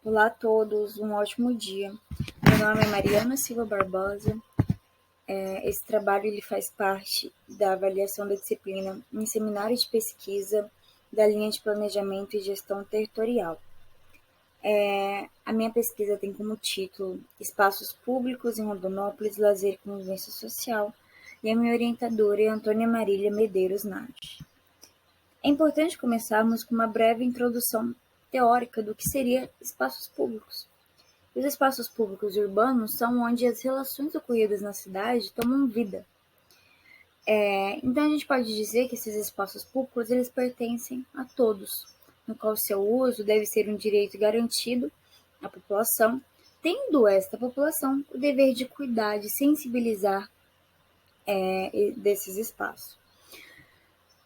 Olá a todos, um ótimo dia. Meu nome é Mariana Silva Barbosa. Esse trabalho ele faz parte da avaliação da disciplina em seminário de pesquisa da linha de planejamento e gestão territorial. A minha pesquisa tem como título Espaços Públicos em Rondonópolis, Lazer e Convivência Social, e a minha orientadora é Antônia Marília Medeiros Nardi. É importante começarmos com uma breve introdução teórica do que seria espaços públicos. Os espaços públicos urbanos são onde as relações ocorridas na cidade tomam vida. Então a gente pode dizer que esses espaços públicos eles pertencem a todos, no qual seu uso deve ser um direito garantido à população, tendo esta população o dever de cuidar, de sensibilizar desses espaços.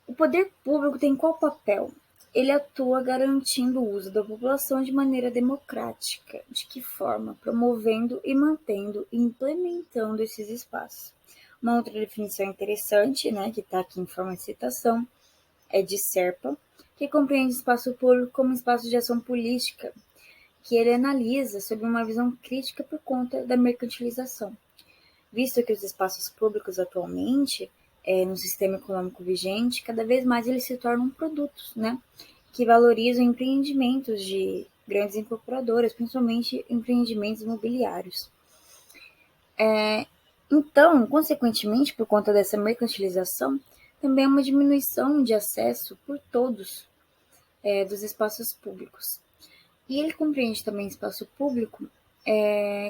O poder público tem qual papel? Ele atua garantindo o uso da população de maneira democrática. De que forma? Promovendo e mantendo e implementando esses espaços. Uma outra definição interessante, que está aqui em forma de citação, é de Serpa, que compreende espaço público como espaço de ação política, que ele analisa sob uma visão crítica por conta da mercantilização. Visto que os espaços públicos atualmente, no sistema econômico vigente, cada vez mais eles se tornam produtos, que valorizam empreendimentos de grandes incorporadoras, principalmente empreendimentos imobiliários. Então, consequentemente, por conta dessa mercantilização, também há uma diminuição de acesso por todos dos espaços públicos. E ele compreende também espaço público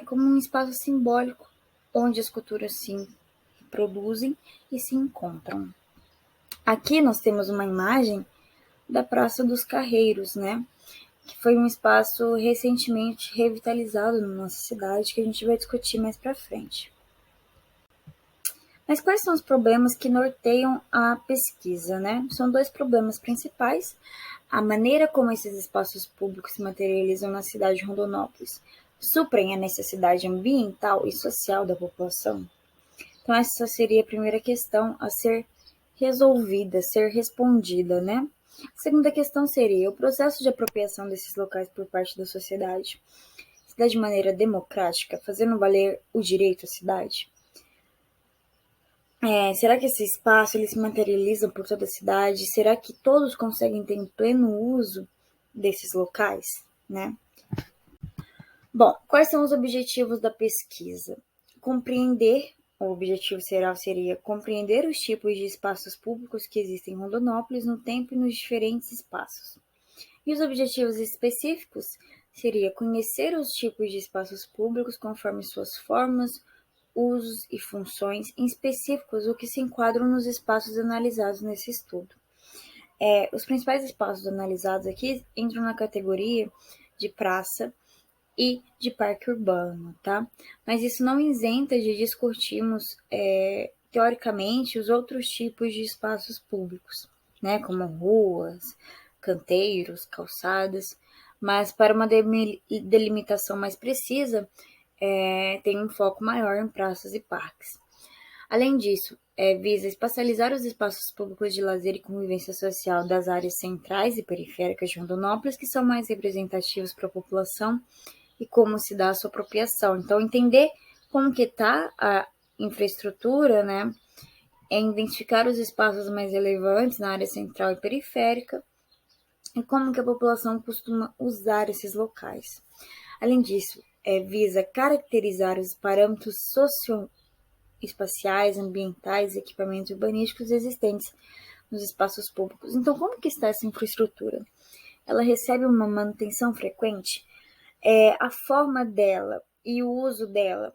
como um espaço simbólico, onde as culturas se produzem e se encontram. Aqui nós temos uma imagem da Praça dos Carreiros, que foi um espaço recentemente revitalizado na nossa cidade, que a gente vai discutir mais para frente. Mas quais são os problemas que norteiam a pesquisa, São dois problemas principais: a maneira como esses espaços públicos se materializam na cidade de Rondonópolis suprem a necessidade ambiental e social da população. Então, essa seria a primeira questão a ser resolvida, a ser respondida, A segunda questão seria: o processo de apropriação desses locais por parte da sociedade se dá de maneira democrática, fazendo valer o direito à cidade? Será que esse espaço ele se materializa por toda a cidade? Será que todos conseguem ter um pleno uso desses locais, Bom, quais são os objetivos da pesquisa? O objetivo seria compreender os tipos de espaços públicos que existem em Rondonópolis no tempo e nos diferentes espaços. E os objetivos específicos seria conhecer os tipos de espaços públicos conforme suas formas, usos e funções, em específicos o que se enquadram nos espaços analisados nesse estudo. Os principais espaços analisados aqui entram na categoria de praça e de parque urbano, tá? Mas isso não isenta de discutirmos, teoricamente, os outros tipos de espaços públicos, como ruas, canteiros, calçadas, mas para uma delimitação mais precisa, tem um foco maior em praças e parques. Além disso, visa espacializar os espaços públicos de lazer e convivência social das áreas centrais e periféricas de Rondonópolis, que são mais representativos para a população, e como se dá a sua apropriação. Então, entender como que está a infraestrutura, identificar os espaços mais relevantes na área central e periférica, e como que a população costuma usar esses locais. Além disso, visa caracterizar os parâmetros socioespaciais, ambientais e equipamentos urbanísticos existentes nos espaços públicos. Então, como que está essa infraestrutura? Ela recebe uma manutenção frequente? A forma dela e o uso dela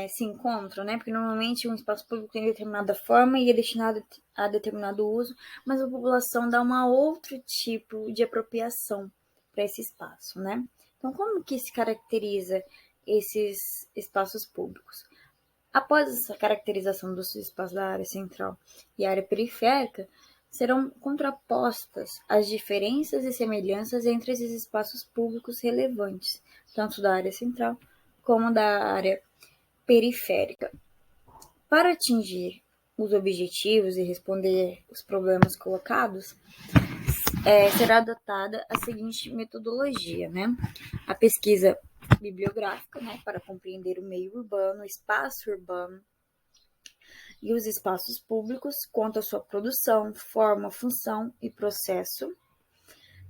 se encontram, Porque normalmente um espaço público tem determinada forma e é destinado a determinado uso, mas a população dá um outro tipo de apropriação para esse espaço, Então, como que se caracteriza esses espaços públicos? Após essa caracterização dos espaços da área central e área periférica, serão contrapostas as diferenças e semelhanças entre esses espaços públicos relevantes, tanto da área central como da área periférica. Para atingir os objetivos e responder os problemas colocados, será adotada a seguinte metodologia, né? A pesquisa bibliográfica, né, para compreender o meio urbano, o espaço urbano e os espaços públicos quanto à sua produção, forma, função e processo,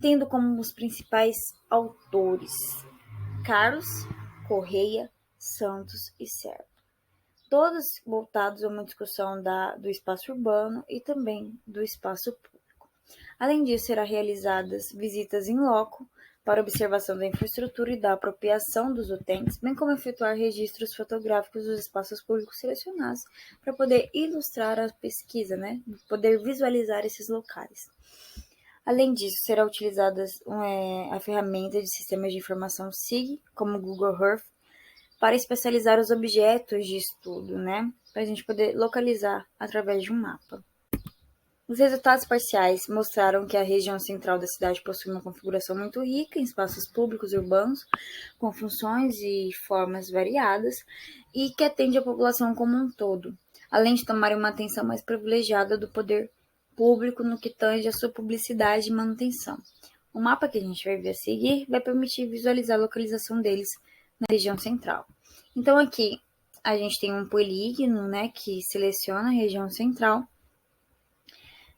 tendo como os principais autores Carlos, Correia, Santos e Serra, todos voltados a uma discussão do espaço urbano e também do espaço público. Além disso, serão realizadas visitas em loco para observação da infraestrutura e da apropriação dos utentes, bem como efetuar registros fotográficos dos espaços públicos selecionados para poder ilustrar a pesquisa, né? Poder visualizar esses locais. Além disso, será utilizada a ferramenta de sistemas de informação SIG, como o Google Earth, para especializar os objetos de estudo, né? Para a gente poder localizar através de um mapa. Os resultados parciais mostraram que a região central da cidade possui uma configuração muito rica em espaços públicos urbanos, com funções e formas variadas, e que atende a população como um todo, além de tomar uma atenção mais privilegiada do poder público no que tange a sua publicidade e manutenção. O mapa que a gente vai ver a seguir vai permitir visualizar a localização deles na região central. Então aqui a gente tem um polígono, né, que seleciona a região central.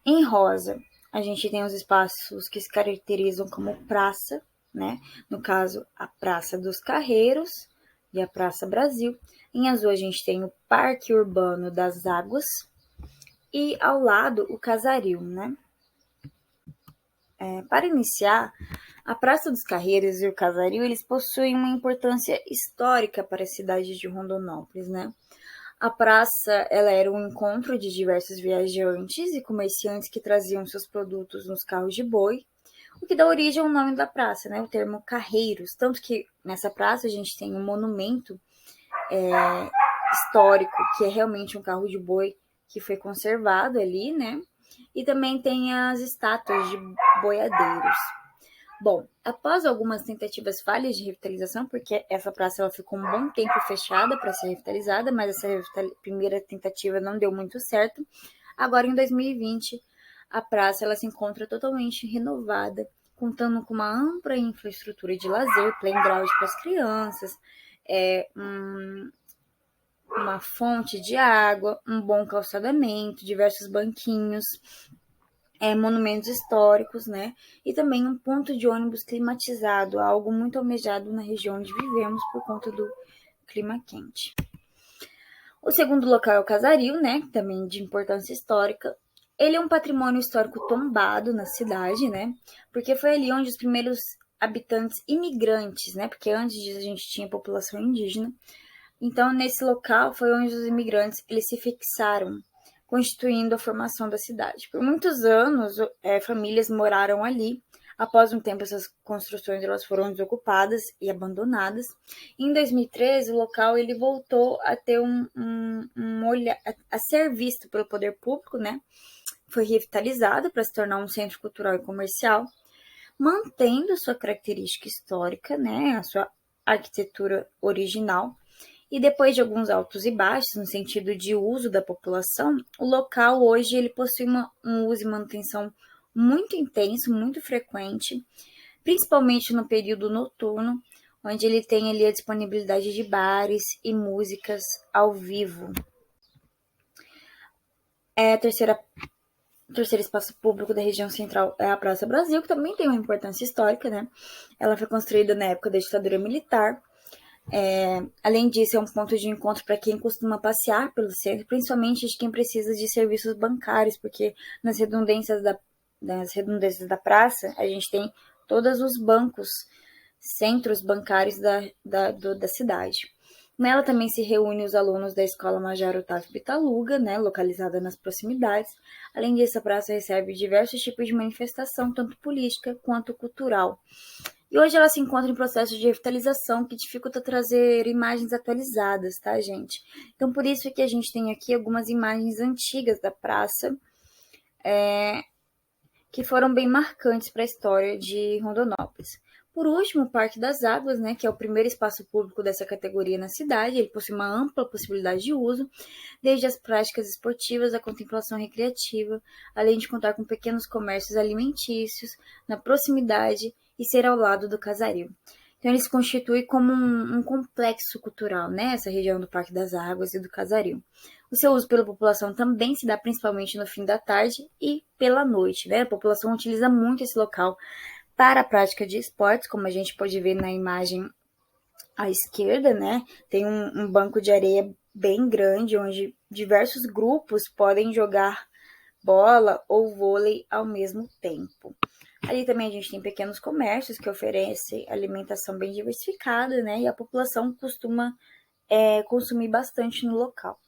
Em rosa, a gente tem os espaços que se caracterizam como praça, né? No caso, a Praça dos Carreiros e a Praça Brasil. Em azul, a gente tem o Parque Urbano das Águas e ao lado o Casaril, né? Para iniciar, a Praça dos Carreiros e o Casaril, eles possuem uma importância histórica para a cidade de Rondonópolis, né? A praça ela era um encontro de diversos viajantes e comerciantes que traziam seus produtos nos carros de boi, o que dá origem ao nome da praça, né? O termo carreiros. Tanto que nessa praça a gente tem um monumento histórico, que é realmente um carro de boi que foi conservado ali, né? E também tem as estátuas de boiadeiros. Bom, após algumas tentativas falhas de revitalização, porque essa praça ela ficou um bom tempo fechada para ser revitalizada, mas essa primeira tentativa não deu muito certo. Agora, em 2020, a praça ela se encontra totalmente renovada, contando com uma ampla infraestrutura de lazer, playground para as crianças, uma fonte de água, um bom calçadamento, diversos banquinhos, monumentos históricos, né? E também um ponto de ônibus climatizado, algo muito almejado na região onde vivemos por conta do clima quente. O segundo local é o Casaril, né? Também de importância histórica. Ele é um patrimônio histórico tombado na cidade, né? Porque foi ali onde os primeiros habitantes imigrantes, né? Porque antes disso a gente tinha população indígena. Então, nesse local foi onde os imigrantes eles se fixaram, constituindo a formação da cidade. Por muitos anos, famílias moraram ali. Após um tempo, essas construções elas foram desocupadas e abandonadas. Em 2013, o local ele voltou a ter a ser visto pelo poder público, né? Foi revitalizado para se tornar um centro cultural e comercial, mantendo sua característica histórica, né? A sua arquitetura original. E depois de alguns altos e baixos, no sentido de uso da população, o local hoje ele possui um uso e manutenção muito intenso, muito frequente, principalmente no período noturno, onde ele tem ali a disponibilidade de bares e músicas ao vivo. O terceiro espaço público da região central é a Praça Brasil, que também tem uma importância histórica, né? Ela foi construída na época da ditadura militar. Além disso, é um ponto de encontro para quem costuma passear pelo centro, principalmente de quem precisa de serviços bancários, porque nas redundâncias da praça, a gente tem todos os bancos, centros bancários da cidade. Nela também se reúnem os alunos da Escola Major Otávio Pitaluga, né, localizada nas proximidades. Além disso, a praça recebe diversos tipos de manifestação, tanto política quanto cultural. E hoje ela se encontra em processo de revitalização que dificulta trazer imagens atualizadas, tá, gente? Então, por isso que a gente tem aqui algumas imagens antigas da praça, que foram bem marcantes para a história de Rondonópolis. Por último, o Parque das Águas, né, que é o primeiro espaço público dessa categoria na cidade. Ele possui uma ampla possibilidade de uso, desde as práticas esportivas à contemplação recreativa, além de contar com pequenos comércios alimentícios na proximidade e ser ao lado do casaril. Então, ele se constitui como um complexo cultural, né? Essa região do Parque das Águas e do Casaril. O seu uso pela população também se dá principalmente no fim da tarde e pela noite, né? A população utiliza muito esse local para a prática de esportes, como a gente pode ver na imagem à esquerda, né? Tem um banco de areia bem grande, onde diversos grupos podem jogar bola ou vôlei ao mesmo tempo. Ali também a gente tem pequenos comércios que oferecem alimentação bem diversificada, né? E a população costuma consumir bastante no local.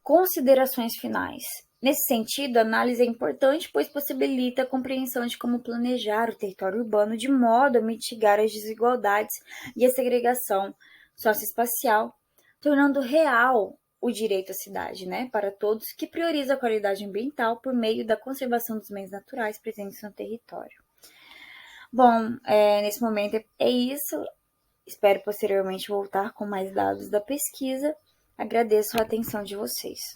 Considerações finais. Nesse sentido, a análise é importante, pois possibilita a compreensão de como planejar o território urbano de modo a mitigar as desigualdades e a segregação socioespacial, tornando real o direito à cidade, né, para todos, que prioriza a qualidade ambiental por meio da conservação dos meios naturais presentes no território. Bom, nesse momento é isso. Espero posteriormente voltar com mais dados da pesquisa. Agradeço a atenção de vocês.